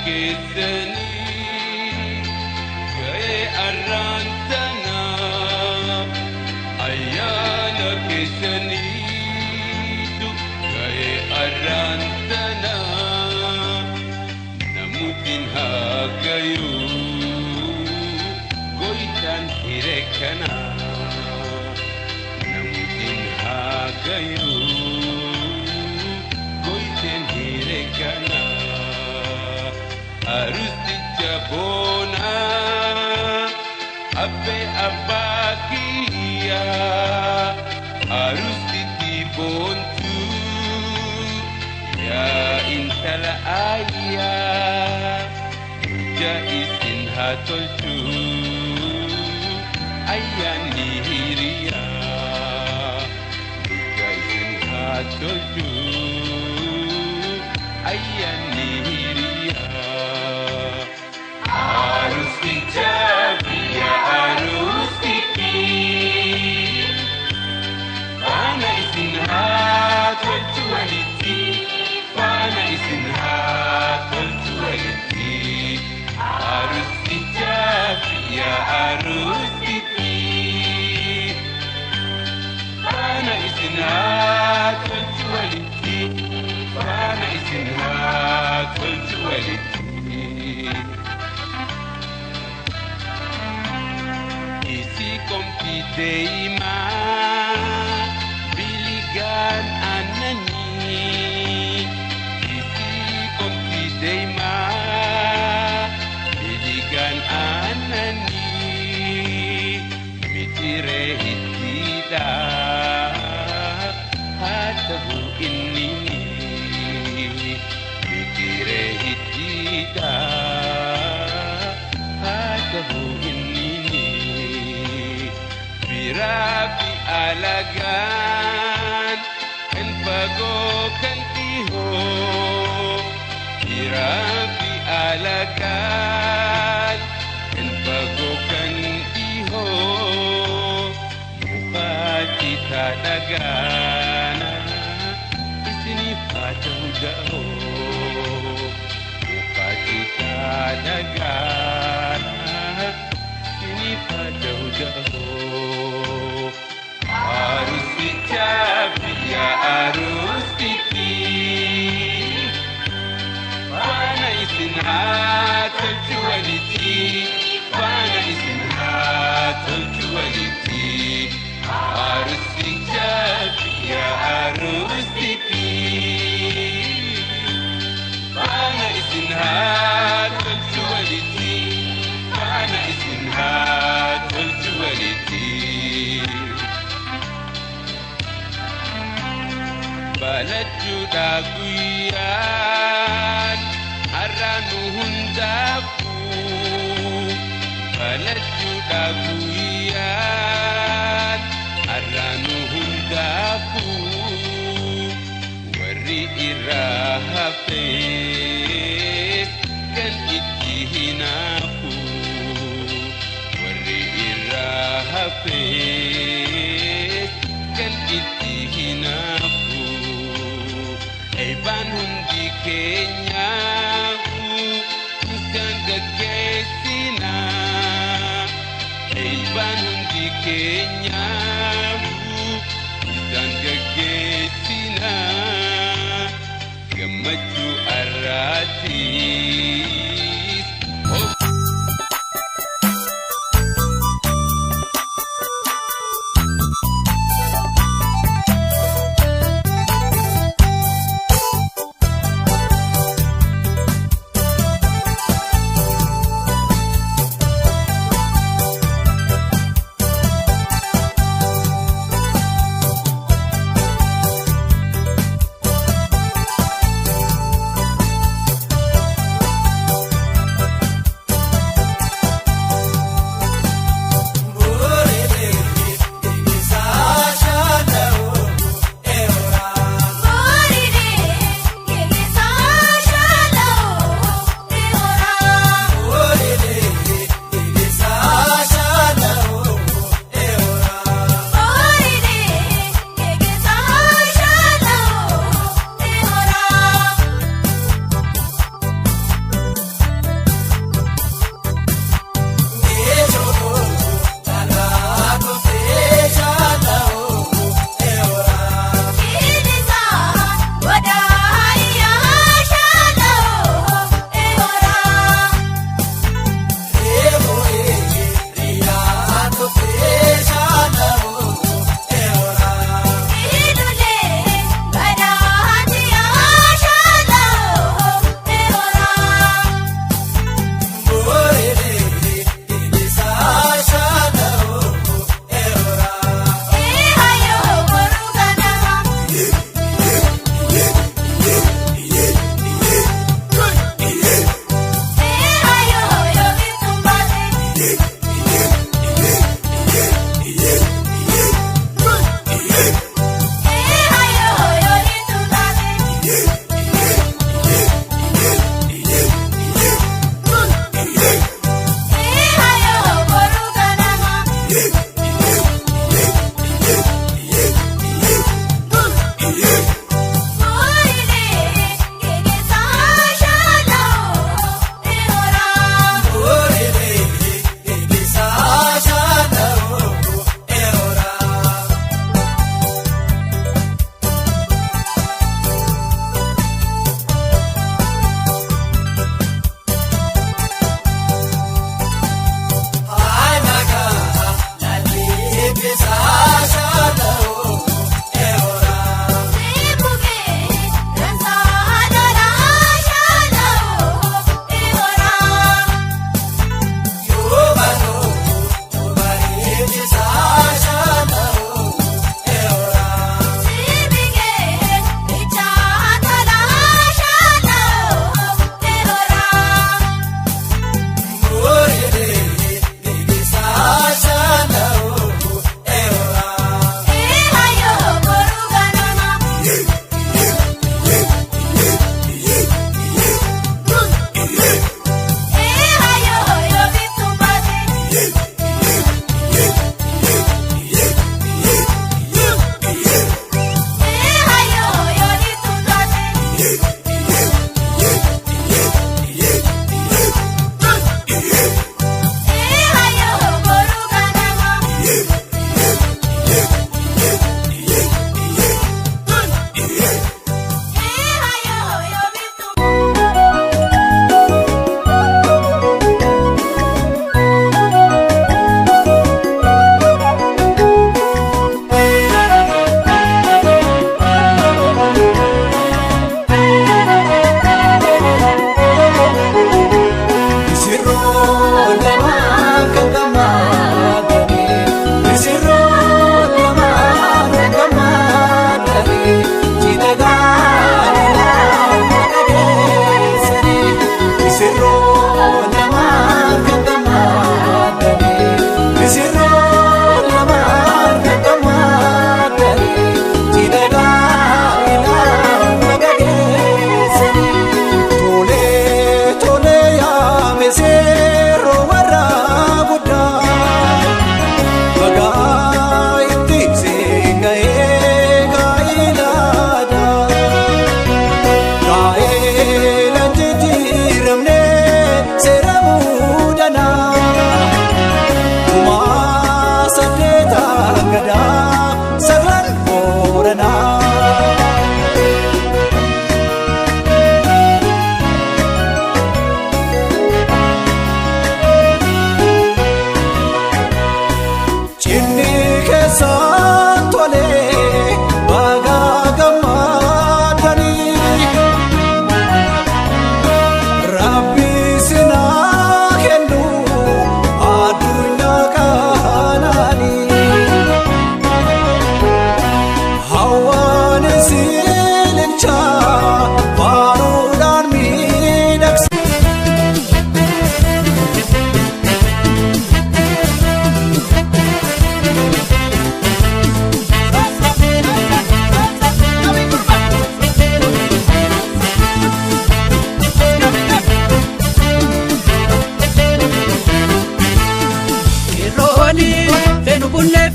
keseni gaye arantana ayana keseni du gaye arantana namutin hagayu goitan hirekana namutin hagayu goitan hirekana harus dicabona abe abakia harus ditibontu ya intala ayah jaisin hatoltu ayah nihiria jaisin hatoltu ayah nihiria harus dijaga ya harus dipilih fana isin hatoltualiti fana isin hatoltualiti harus dijaga ya harus dipilih fana isin hatoltualiti fana isin hatoltualiti isi kompiteima biligan anani isi kompiteima biligan anani mitire hitida hatahu inni mitire hitida hatahu inni birabi alagan kan pagokan tiho birabi alagan kan pagokan tiho muka kita dagana isini pajau-jauh muka kita dagana isini pajau-jauh harus dijaga ya harus dipilih fana isin hatoltualiti fana isin hatoltualiti harus dijaga ya harus dipilih fana isin hatoltualiti fana isin hatoltualiti balaju daguyan aranu hundaku balaju daguyan aranu hundaku wari irahafes kan itihinaku wari irahafes kan itihinaku Iban hundi kenyaku Isang gaggesina Iban hundi kenyaku Isang gaggesina Gamaju aratis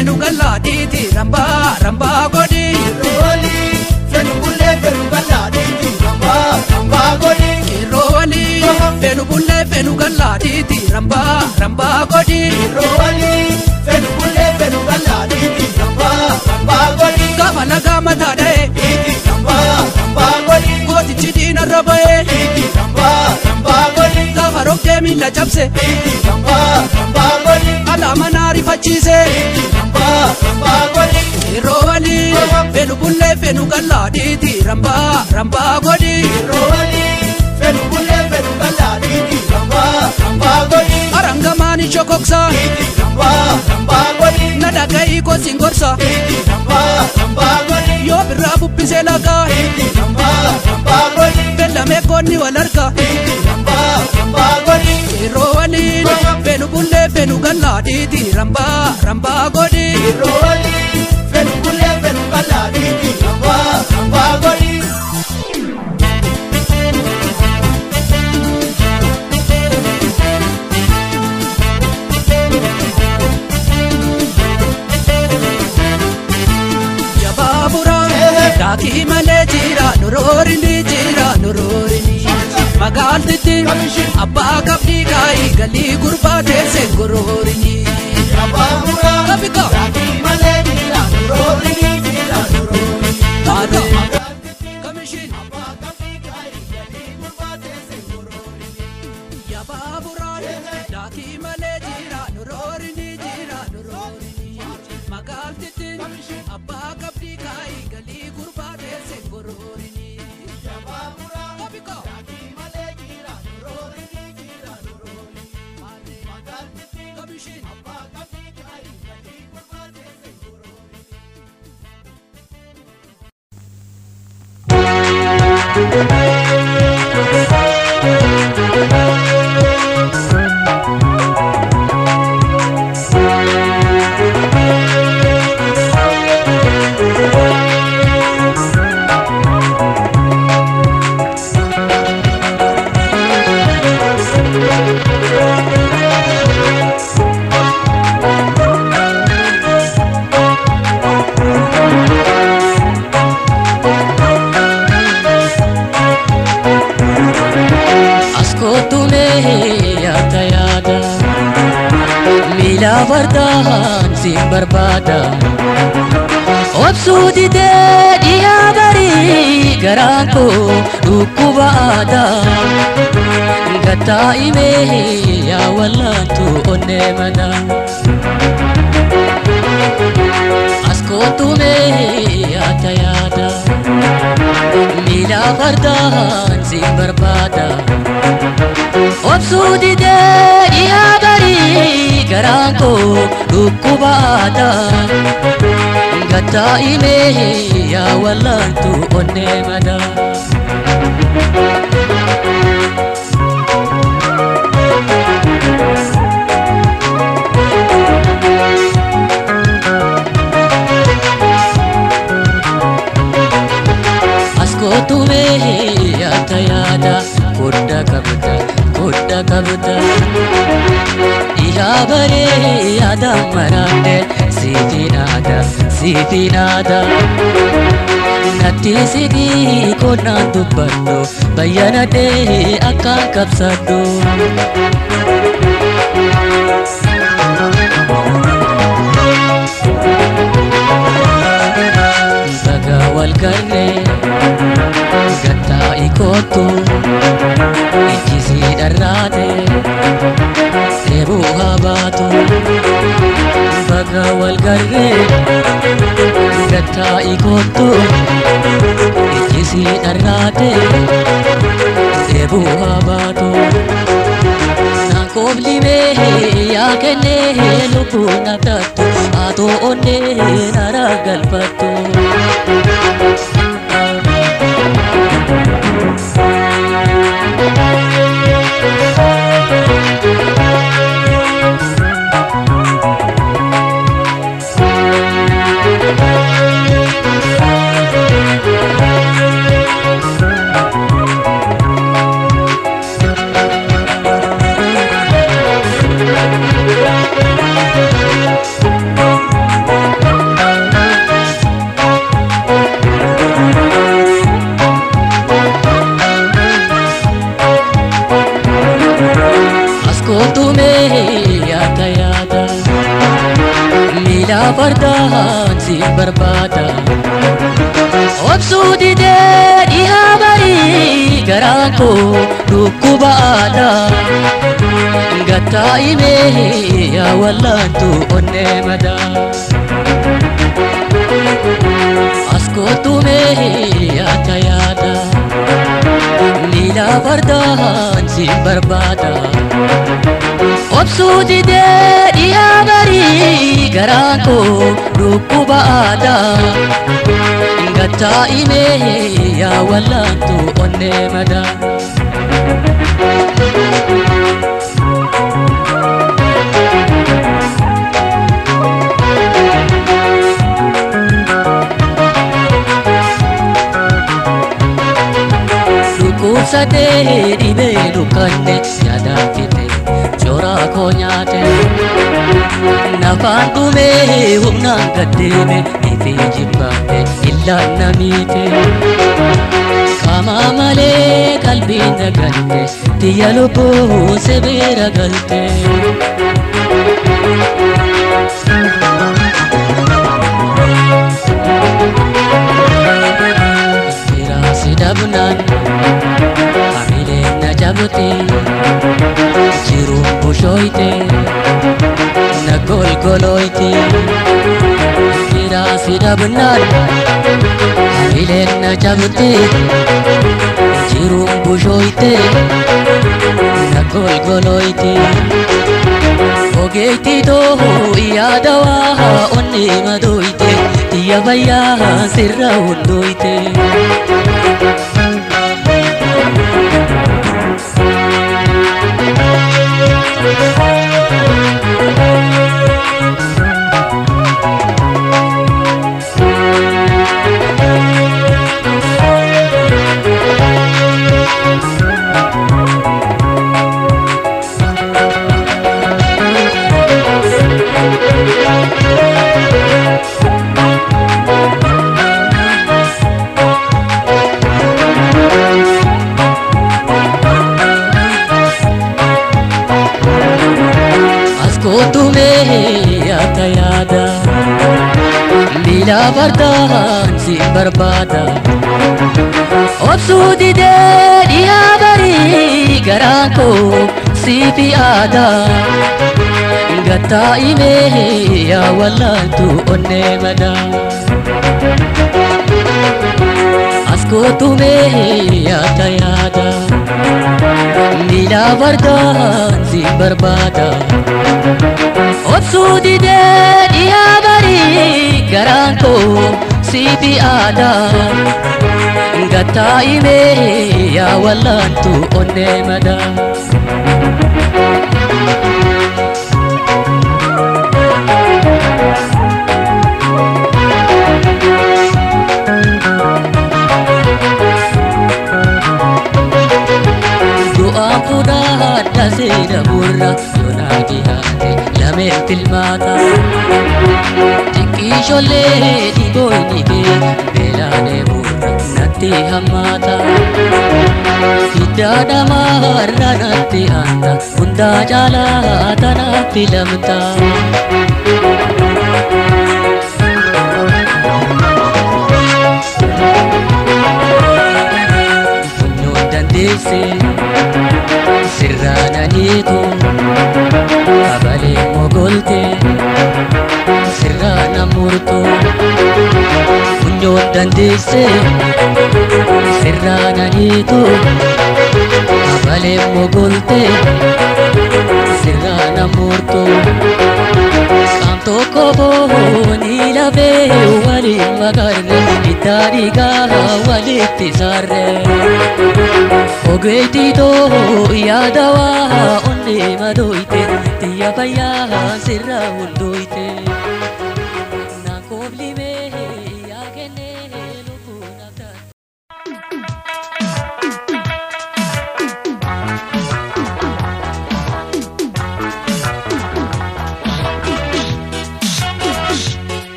fenu galladiti ramba ramba godi Roli fenu bulle fenu galladiti ramba ramba godi Roli fenu bulle fenu galladiti ramba ramba godi Roli fenu bulle fenu galladiti ramba ramba godi Gama laga mata dae Iti ramba ramba godi Goti chidina rabae Iti ramba ramba godi Gama rokte mila chapse Iti ramba ramba godi Ala manari fachise Iti ramba ramba godi Roli fenu bulle fenu galladiti ramba ramba godi Roli fenu bulle fenu galladiti ramba ramba godi Arangamani chokoksa Iti ramba ramba godi Nadaga iko singorsa Iti ramba ramba godi Yo birra bubbise laga Iti ramba ramba godi Bella mekonni walarka Iti ramba ramba godi Roli fenu bulle fenu galladiti ramba ramba godi Roli fenu bulle fenu galladiti ramba ramba godi Ya babura Daki male jira nurorini Magaltiti abba kabdi kai gali gurba dese gororini Rabamura Kabika Raki male jira nurorini jira nurorini Ade Kamishin Ya babura Daki male jira nurorini Magaltiti abba kabdi kai gali gurba dese gororini Kabika Kamishin Askotume yada yada Mila vardahan sin barbada Obsudi de diya bari garanko dukubada Gata ime ya wallantu onne mada Askotume yada yada Mila vardahan sin barbada Obsudi de diya bari garanko dukubada Gata ime ya wallantu onne mada Askotume yada yada Kodda kabda Iya bare yada marande Siti nada Natti sigi kona dubbaddo Bayyanade akkan kabsaddo Baga wal garre Gatta ikotu Ijjisi darrate Deebu habaatu Baga wal garre Gatta ikotu Ijjisi darrate Deebu habaatu Nankobli mehe yaa kenne lubbuu nabdattu Haatoo onne nara galfattu garaan koo dhukkubaadha gattaa'imee yaa wallaantu onnee madaa as kootumee yaada yaada miila fardaan sin barbaada obsuu didee dhiyaa barii garaan koo dhukkubaadha gattaa'imee yaa wallaantu onnee madaa Sadee dhibee dukkanne yaadaafite coraa koo nyaate nafaan dhumee humnaan gaddeeme ifee jibbaate illaan namiite qaamaa malee qalbiin nagalte xiyya lubbuu sebeera galte Firaasi dabnaan jiruun bushoyte na golgoloyti firaasi dhabnaan hamileen na cabte jiruun bushoyte na golgoloyti ogeeyti too yaadawaa onni madoyte xiyya fayyaa sirra hundoyte yaada yaada miila fardaan sin barbaada obsuu didee dhiyaa barii garaan koo siif yaada gattaa'imee yaa wallaantu onnee madaa as kootumee yaada yaada miila fardaan sin barbaada obsuu didee dhiyaa barii garaan koo siif yaada gattaa'imee yaa wallaantu onnee madaa du'aan fudhaadha seeda burra yoonaa dhiyaate lameen tilmaata xiqqishollee dhiboyni kee beelaanee burra natti hammaata hiddaadha maarra natti aanta hundaa caalaa tanaatti lamta funyoon dandeesse sirraananiitu abalee mogolte sirraana murtu funyoon dandeesse sirraananiitu abalee mogolte sirraana murtu qaam tokko boonii lafee waliin makarre itti dhiigaa walitti sarre ogeeyti too yaadawaa onnee madoyte xiyya fayyaa sirra hundoyte naan kooblimee yaa kennee lubbuu naftaate.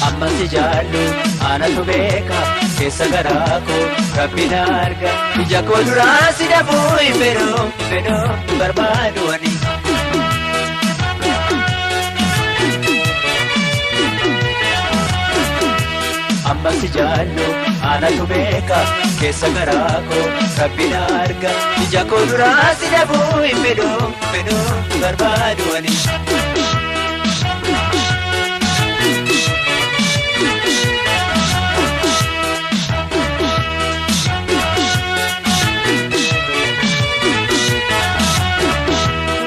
Ammasi jaallu anatu beeka keessa garaa koo rabbi na arga ija koo duraa si dhabuu hin fedhoo barbaadu ani si jaallu anatu beeka keessa garaa koo rabbina arga ija koo duraa si dhabuu hin fedhu barbaadu ani.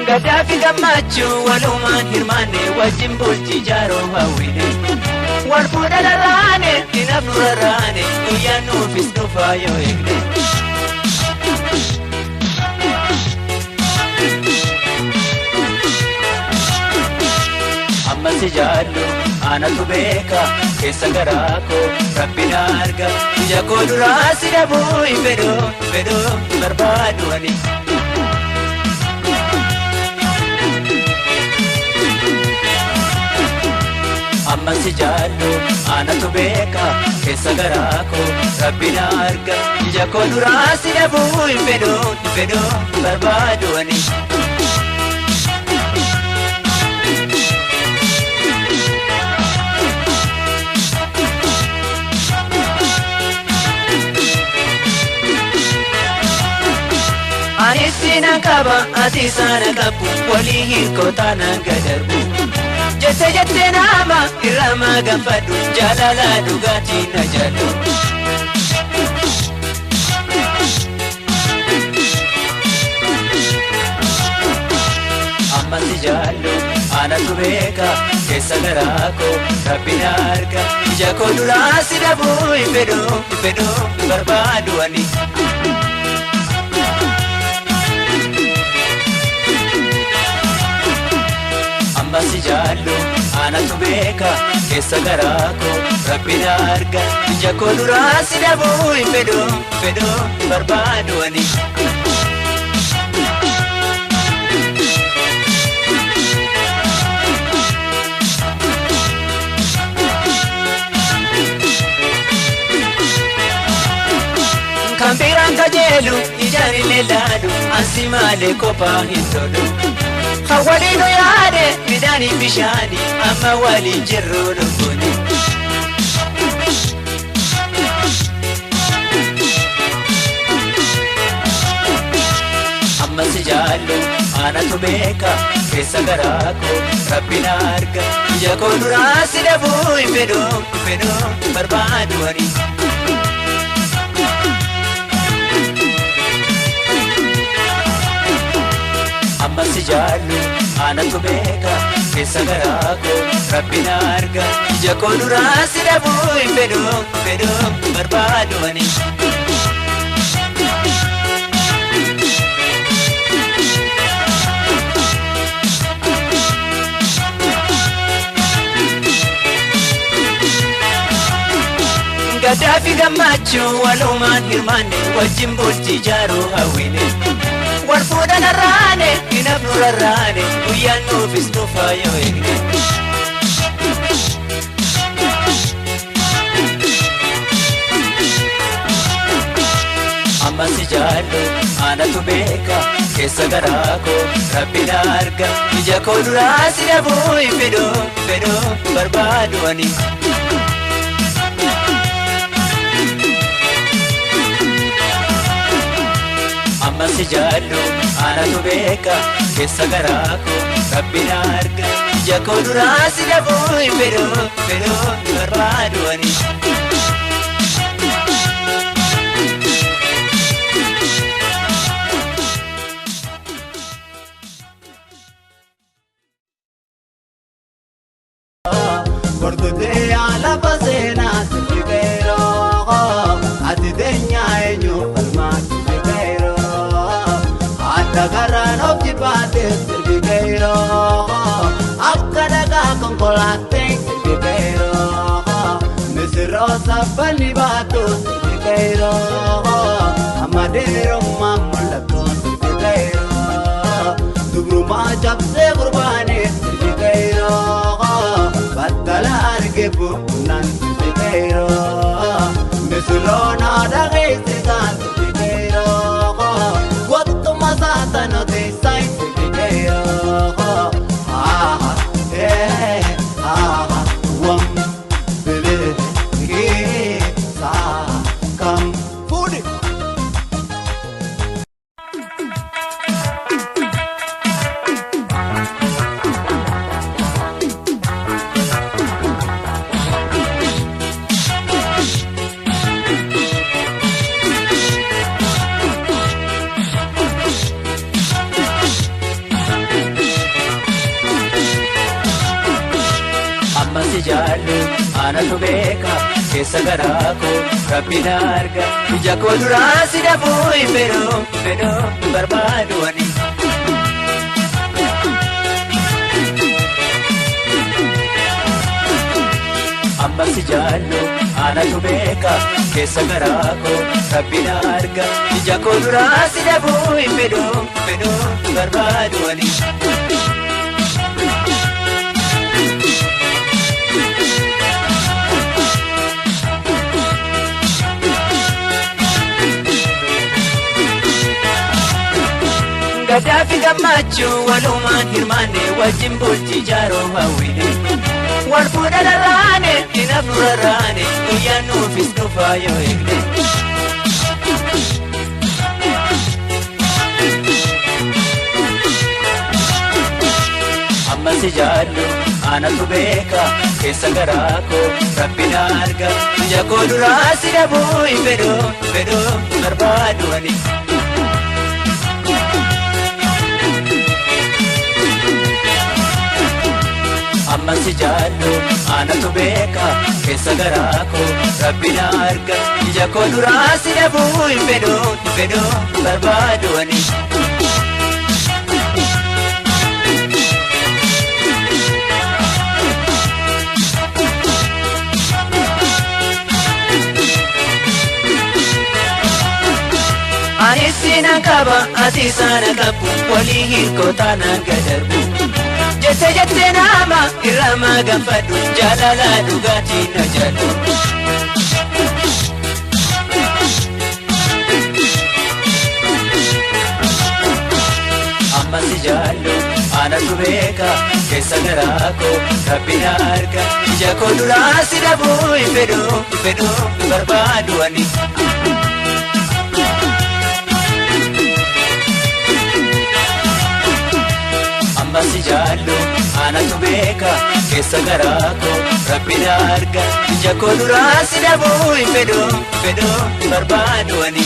Gadaa fi gammachuu walumaan hirmaanne wajjin bultii jaaroo hawwine wal fuudha dharraane dinaaf nu rarraane guyyaan nuufis dhufaa yoo eegne. Amma si jaallu anatu beeka keessa garaa koo rabbina arga ija koo duraa si dhabuu hin fedhu barbaadu ani. Amma si jaallu anatu beeka keessa garaa koo rabbina arga ija koo duraa si dhabuu hin fedhu barbaadu ani. Ani sina qaba ati sana qabu walii hirkootaa nanga darbu. Jette nama irama gaffadhu jaalala dhugaatii na jaallu. Amma si jaallu anatu beeka keessa garaa koo rabbina arga ija koo duraa si dhabuu hin fedhu barbaadu ani. Amma si jaallu anatu beeka keessa garaa koo rabbina arga ija koo duraa si dhabuu hin fedhu barbaadu ani. Kan biraan kajeelu ijaan illee laalu ansi malee kophaa hin tolu. Hawwaliinu yaade midhaanii bishaanii amma waliin jirru lubbuuni. Amma si jaallu anatu beeka keessa garaa koo rabbina arga ija koo duraa si dhabuu hin fedhu barbaadu ani. Amma si jaallu anatu beeka keessa garaa koo rabbina arga ija koo duraa si dhabuu hin fedhu barbaadu ani. Gadaa fi gammachuu walumaan hirmaanne wajjin bultii jaaroo hawwine wal fuudha dharraane dinaaf nu rarraane guyyaan nuufis dhufaa yoo eegne. Amma si jaallu anatu beeka keessa garaa koo rabbina arga ija koo duraa si dhabuu hin fedhu barbaadu ani. Amma si jaallu anatu beeka keessa garaa koo rabbina arga ija koo duraa si dhabuu hin fedhu barbaadu ani. Gordote ala pasena tikero ati denya enyo palma tikero adagaran optipate tikero akadaga konkolate tikero mesirosa bani bato tikero amadero mamulato tikero dubruma japse gurbane tikero batala argebu nan tikero mesurona dagese san tikero watto masata no te sai tikero wam bele anatu beeka keessa garaa koo rabbi na arga ija koo duraa si dhabuu hin fedhuu barbaadu ani. Amma si jaallu anatu beeka keessa garaa koo rabbi na arga ija koo duraa si dhabuu hin fedhuu barbaadu ani. Gadaafi gammachuu walumaan hirmaanne wajjin bultii jaaroo hawwine wal fuudha dharraane dinaaf nu rarraane guyyaan nuufis dhufaa yoo eegne. Amma si jaallu anatu beeka keessa garaa koo rabbi na arga ija koo duraa si dhabuu hin fedhuu barbaadu ani. Amma si jaallu anatu beeka keessa garaa koo rabbi na arga ija koo duraa si dhabuu hin fedhuu barbaadu ani. Ani sina qaba ati sana qabu walii hirkoo taanaan gadarbu. Jette nama irama gaafadhu jaalala dhugaatii na jaallu. Amma si jaallu anatu beeka keessa garaa koo rabbi na arga ija koo duraa si dhabuu hin fedhuu barbaadu ani. Amma si jaallu anatu beeka keessa garaa koo rabbi na arga ija koo duraa si dhabuu hin fedhuu barbaadu ani.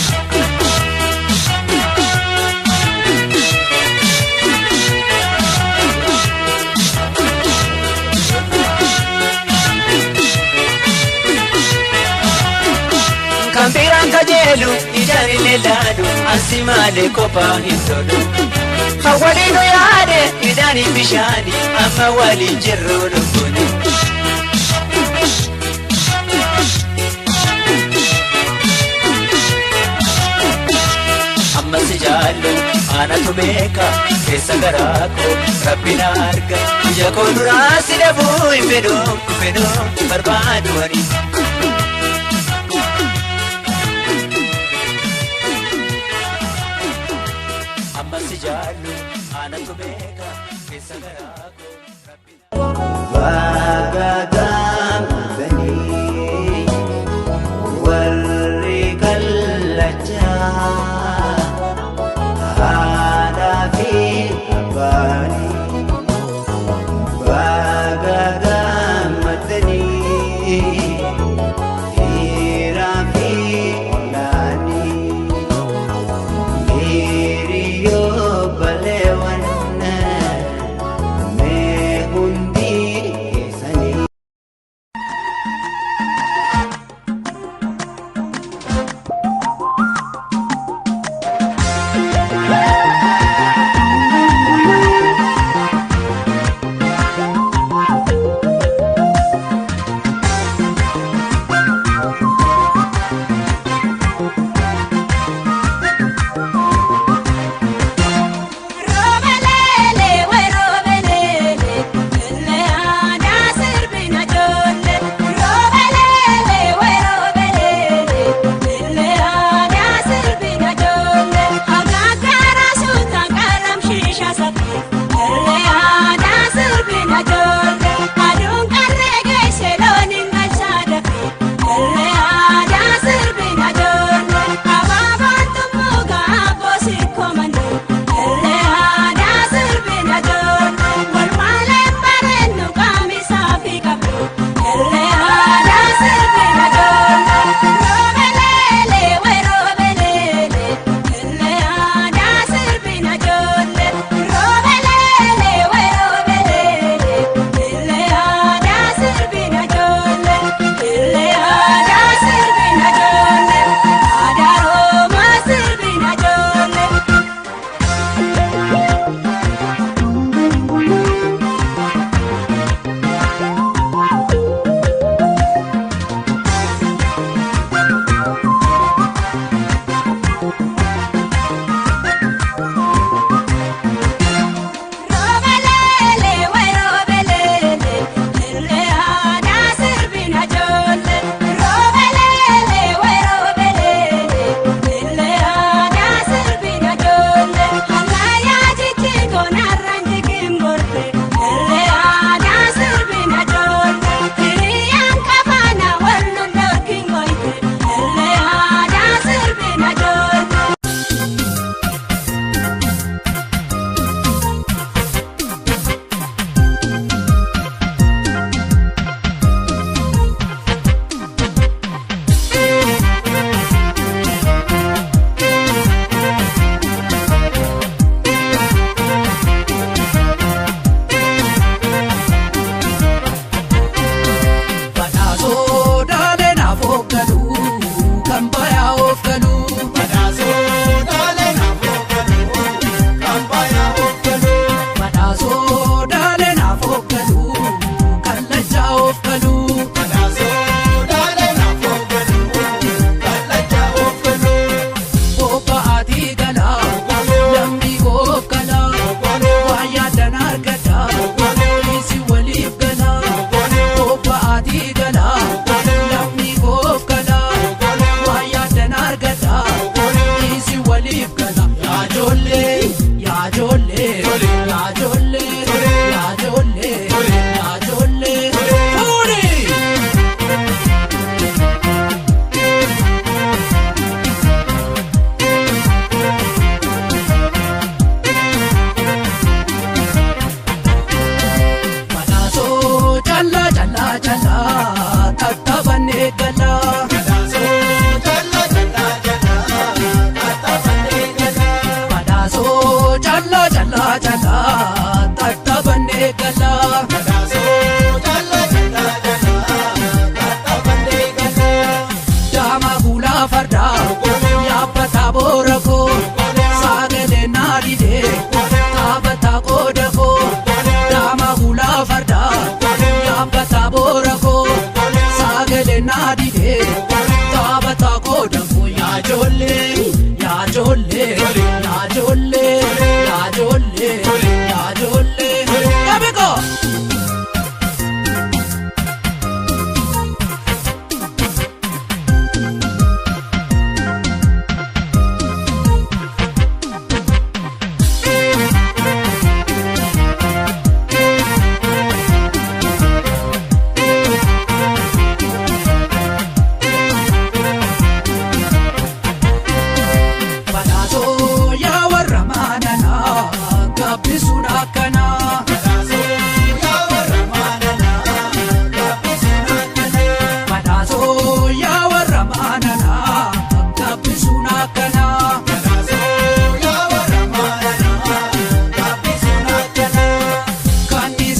Kan biraan kajeelu ijaan illee laadu ansi malee kophaa hin tolu. Hawwaliinu yaade midhaanii bishaanii amma waliin jirru lubbuuni. Amma si jaallu anatu beeka keessa garaa koo rabbi na arga ija koo duraa si dhabuu hin fedhuu barbaadu ani. Amma si jaallu anatu beeka keessa garaa koo rabbi na arga. Baagagaan banii warri kallachaa haadhaa fi abbaanii baagagaan matanii hiiraa fi olaanii hiriyyoo baleewwan mee hundii keessanii.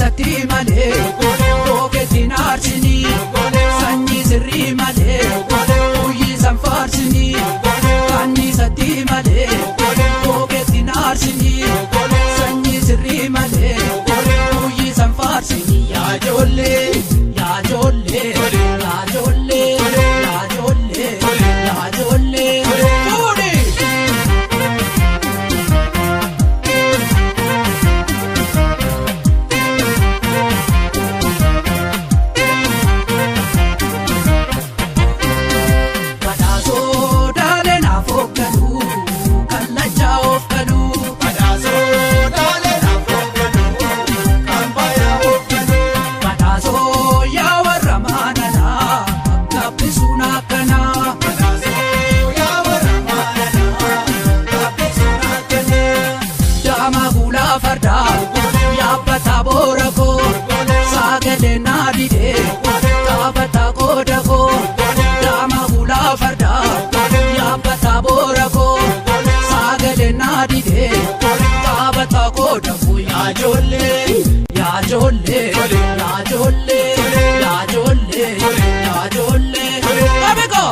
satti malee Booketti naarsini Sanyii sirrii malee Guyyi san faarsini Kanni satti malee Booketti naarsini Sanyii sirrii malee Guyyi san faarsini Yaa ijoollee yaa ijoollee yaa ijoollee yaa ijoollee yaa ijoollee fuudhi. Badhaasoo daalee naaf hoogganuu kan lachaa of galuu. Badhaasoo daalee naaf hoogganuu kan baay'ee hoogganuu. Badhaasoo yaa warra maanadhaa gabbisuun akkanaa. Badhaasoo yaa warra maanadhaa gabbisuun akkanaa. Daama guulaa fardaa yaabbataa boora koo sagalee naa didee taaphataa qooda koo. Daama guulaa fardaa yaabbataa boora koo sagalee naa didee taaphataa qooda koo. Yaa ijoollee yaa ijoollee yaa ijoollee yaa ijoollee yaa ijoollee. Abikoo.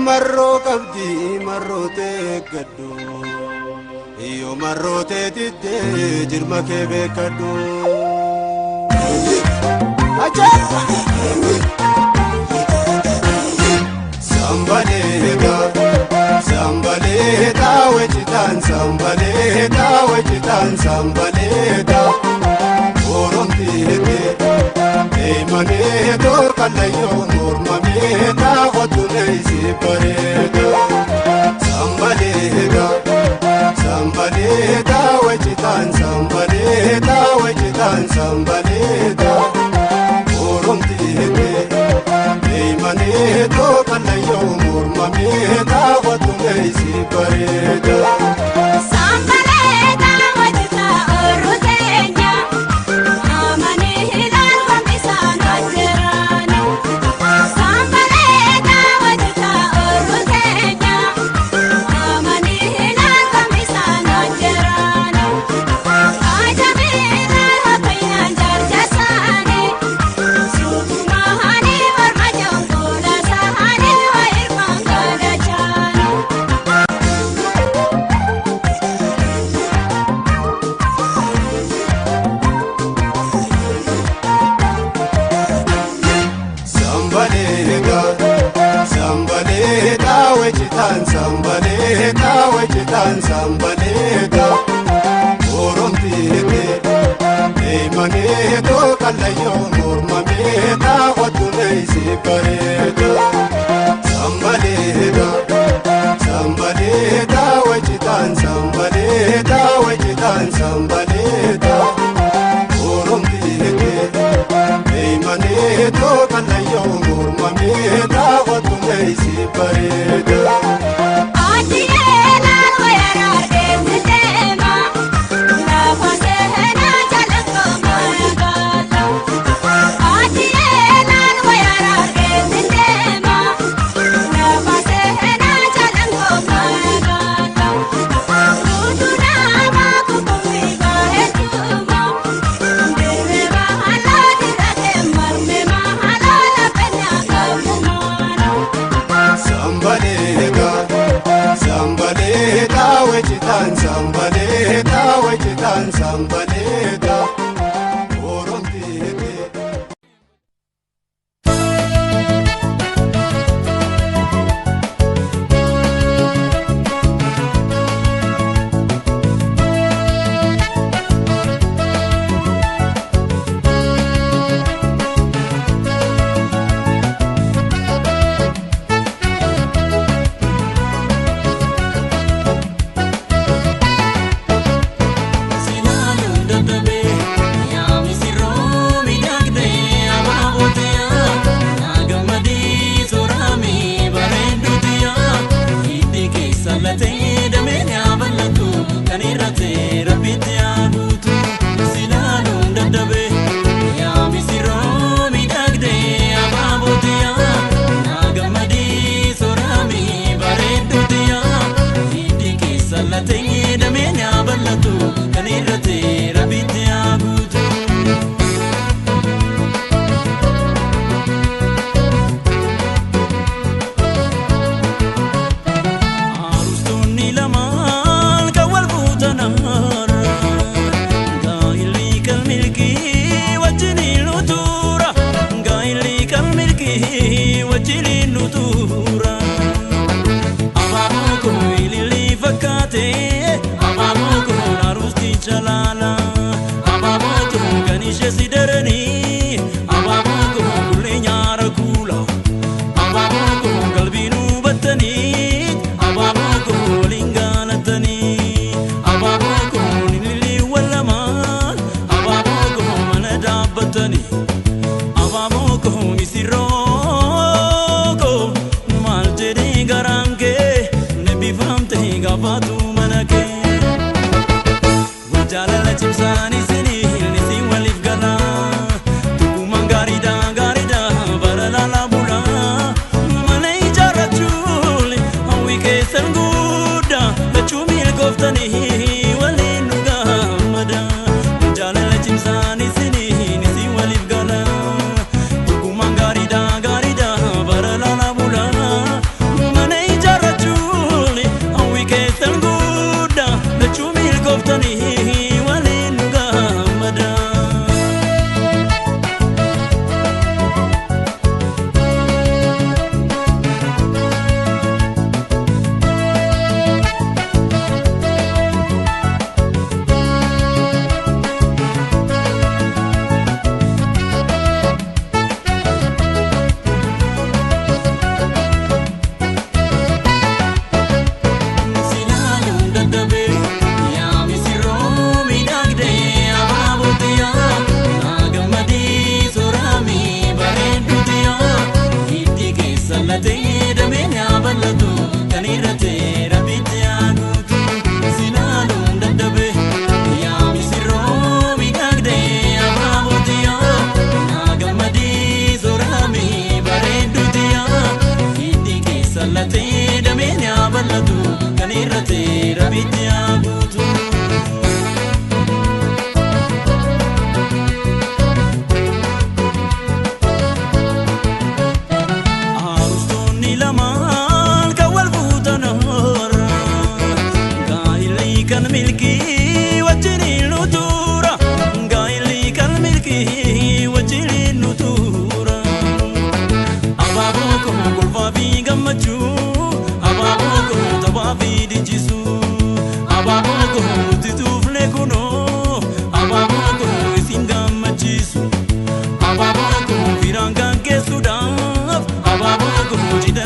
marroo qabdi marrootee gaddu iyo marrootee diddee jirma kee beekaddu Sambaleta wechitan sambaleta Oromtite Eimaneto kalayo mormameta Khotuneisi pareta Sambaleta wechitan sambaleta Oromtite Eimaneto kalayo bareeda. Sambaleeda, sambaleeda wajitaan sambaleeda wajitaan sambaleeda. Oromtiike eemaneetoo kalayyoo mormameeda qotumeesi bareeda. Sambaleeda wajitaan sambaleeda oromtiike.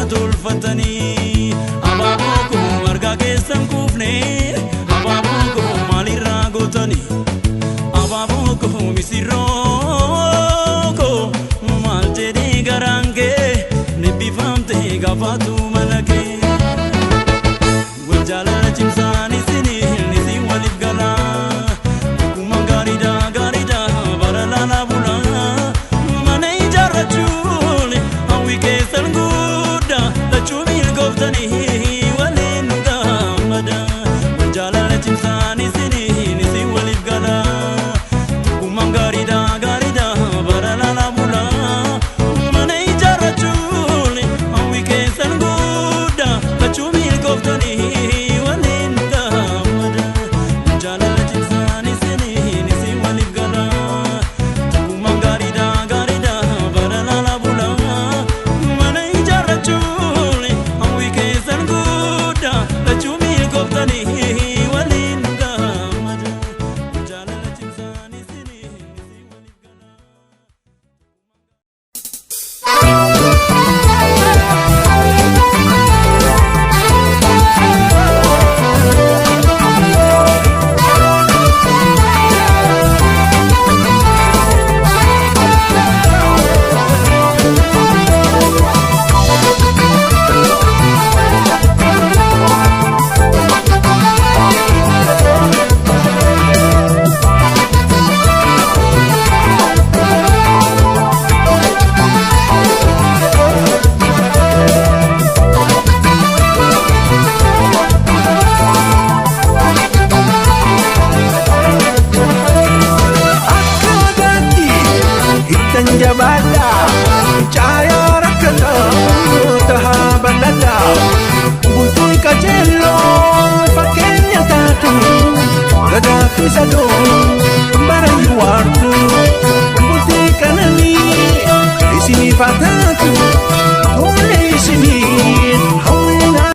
tolfatanii abaaboo koo margaa keessan kuufne abaaboo koo maalirraa gootanii abaaboo koo misirroo koo maal jedhee garaan kee nibbifamte gaafatu mana kee wal jaalala cimsaan isin waliif galaa akkuma gaariidha bara laalaa bulaa mana ijaarrachuun hawwi keessan guddaa lachuu milkooftanii waliin nu gammada wal jaalala cimsaan isin waliif galaa akkuma gaariidha bara laalaa bulaa mana ijaarrachuun hawwi keessan guddaa lachuu milkooftanii waliin nu gammada wal jaalala cimsaan isin waliif galaa akkuma gaariidha bara laalaa bulaa mana ijaarrachuun hawwi keessan guddaa lachuu milkooftanii waliin nu gammada wal jaalala cimsaan isin waliif galaa. Tanjabada cahaya rakata tahabalada bultui kajello fakenya tatu gada kisado barayu wartu bulti kanani isini fatatu ole isini hawina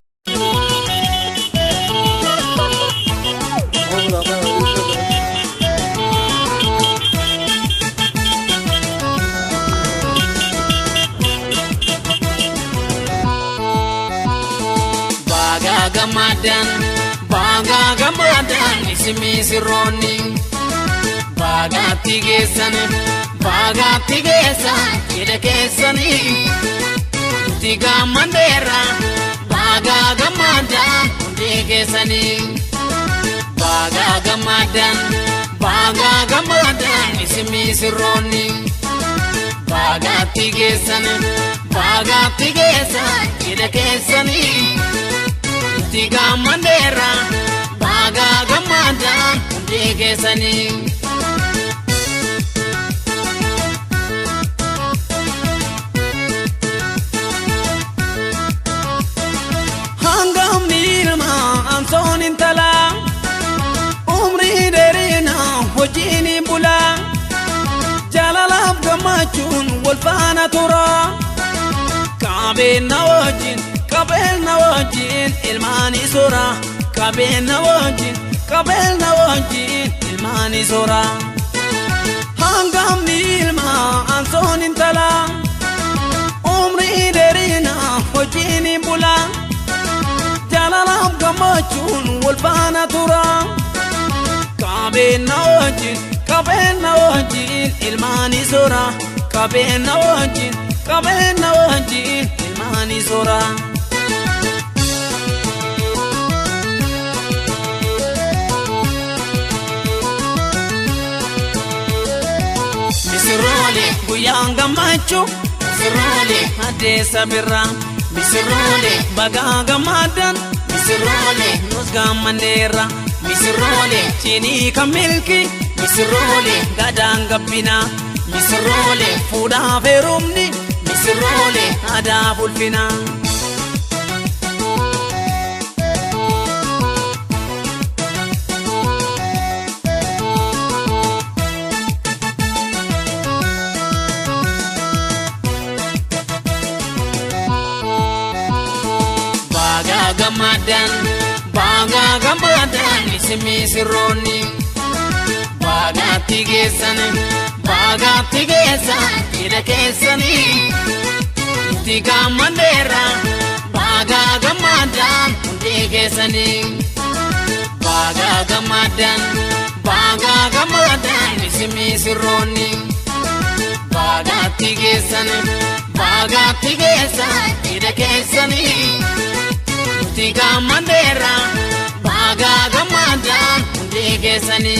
Baga gamadan isimi sironi baga tigesan kide kesani tiga mandera baga gamadan tigesani baga gamadan isimi sironi baga tigesan kide kesani tiga mandera baga gamadan tigesani hangam nilma ansonin tala umri derina hojini bula jalalab gamachun wolfana tura kabena wajin ilmani sora kabena wajin ilmani sora hangam nilma ansonin tala umri derina hojini bula jalalab gamachun wolfana tura kabena wajin ilmani sora kabena wajin ilmani sora Misirole guyanga macho Misirole adesa birra Misirole bagaga madan Misirole nusga mandera Misirole chini kamilki Misirole gadanga pina Misirole fuda verumni Misirole ada fulfina baga gamadan isimi sironi baga tigesan kide kesani tiga mandera keessani baga gamadan isimi sirroni baga tigesani ida keessani tiga mandera baga gamadan tigesani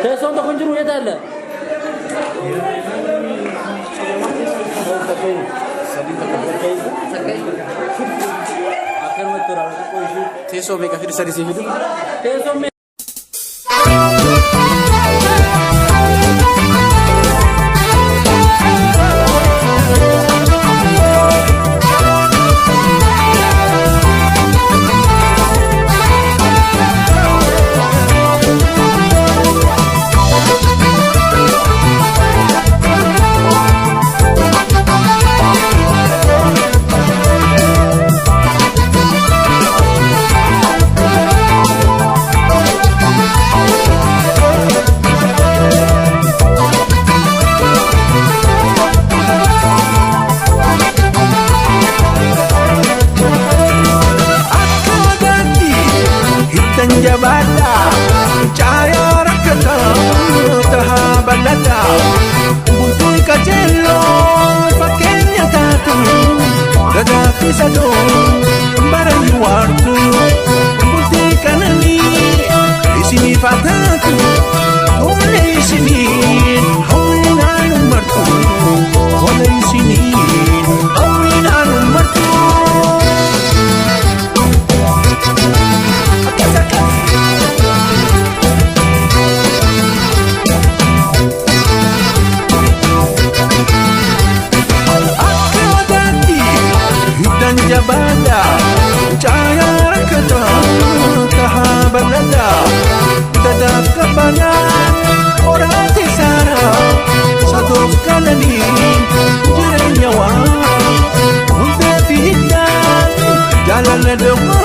Teson da kunjuru yeterli. Akhir में तो teessoo meeqa fidi sadii si fidu teessoo jabada caya rakata taha balada butuh kacelo pakainya tatu dada pisado barang wartu butuh kanani isini fatatu oleh isini hawina numartu oleh isini hawina numartu jabada cahaya rakata taha balada dadak kabanan orang tisara satu kanani jiran nyawa untuk pihitan jalan ledeng